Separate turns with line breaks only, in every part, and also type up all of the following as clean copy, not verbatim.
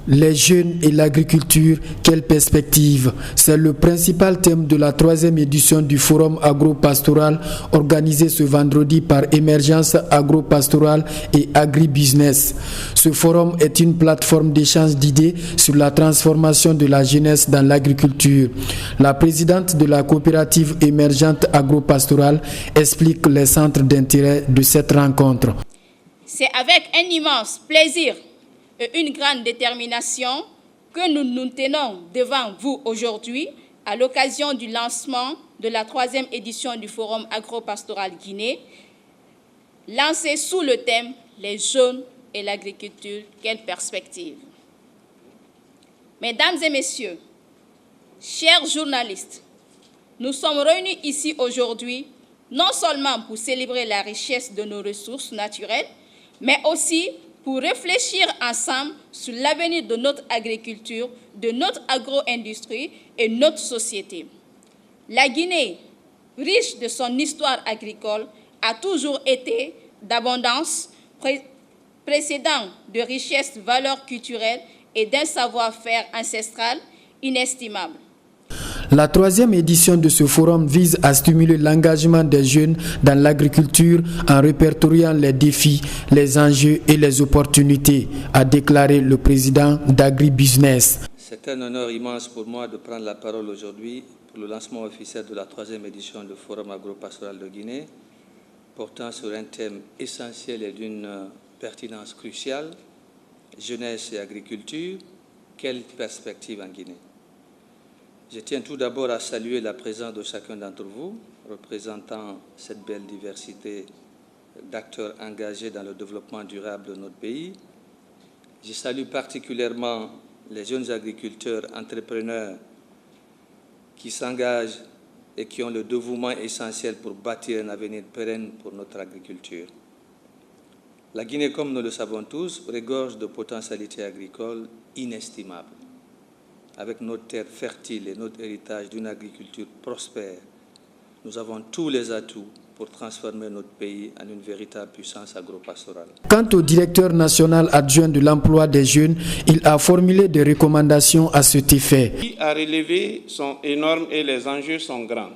Les jeunes et l'agriculture, quelle perspective? C'est le principal thème de la 3e édition du Forum agro-pastoral organisé ce vendredi par Émergence agro-pastorale et agribusiness. Ce forum est une plateforme d'échange d'idées sur la transformation de la jeunesse dans l'agriculture. La présidente de la coopérative émergente agro-pastorale explique les centres d'intérêt de cette rencontre.
C'est avec un immense plaisir et une grande détermination que nous nous tenons devant vous aujourd'hui à l'occasion du lancement de la 3e édition du Forum agro-pastoral Guinée, lancé sous le thème « Les jeunes et l'agriculture, quelle perspective ». Mesdames et messieurs, chers journalistes, nous sommes réunis ici aujourd'hui non seulement pour célébrer la richesse de nos ressources naturelles, mais aussi pour réfléchir ensemble sur l'avenir de notre agriculture, de notre agro-industrie et notre société. La Guinée, riche de son histoire agricole, a toujours été d'abondance, précédant de richesses, valeurs culturelles et d'un savoir-faire ancestral inestimable.
La 3e édition de ce forum vise à stimuler l'engagement des jeunes dans l'agriculture en répertoriant les défis, les enjeux et les opportunités, a déclaré le président d'Agribusiness.
C'est un honneur immense pour moi de prendre la parole aujourd'hui pour le lancement officiel de la 3e édition du Forum agro-pastoral de Guinée, portant sur un thème essentiel et d'une pertinence cruciale, jeunesse et agriculture, quelle perspective en Guinée? Je tiens tout d'abord à saluer la présence de chacun d'entre vous, représentant cette belle diversité d'acteurs engagés dans le développement durable de notre pays. Je salue particulièrement les jeunes agriculteurs, entrepreneurs qui s'engagent et qui ont le dévouement essentiel pour bâtir un avenir pérenne pour notre agriculture. La Guinée, comme nous le savons tous, regorge de potentialités agricoles inestimables. Avec notre terre fertile et notre héritage d'une agriculture prospère, nous avons tous les atouts pour transformer notre pays en une véritable puissance agro-pastorale.
Quant au directeur national adjoint de l'emploi des jeunes, il a formulé des recommandations à cet effet.
Les défis à relever sont énormes et les enjeux sont grands.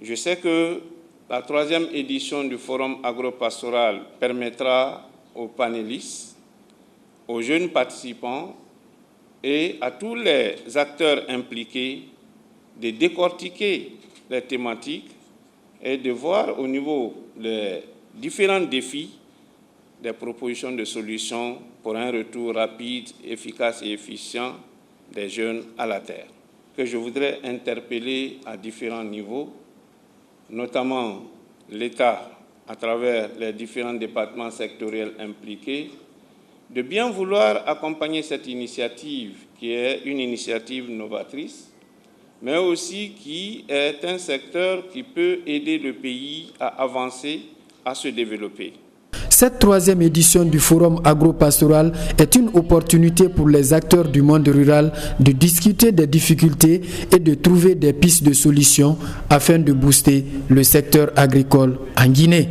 Je sais que la 3e édition du Forum agro-pastoral permettra aux panélistes, aux jeunes participants et à tous les acteurs impliqués de décortiquer les thématiques et de voir au niveau des différents défis des propositions de solutions pour un retour rapide, efficace et efficient des jeunes à la terre. Que je voudrais interpeller à différents niveaux, notamment l'État à travers les différents départements sectoriels impliqués, de bien vouloir accompagner cette initiative qui est une initiative novatrice, mais aussi qui est un secteur qui peut aider le pays à avancer, à se développer.
Cette 3e édition du Forum agro-pastoral est une opportunité pour les acteurs du monde rural de discuter des difficultés et de trouver des pistes de solutions afin de booster le secteur agricole en Guinée.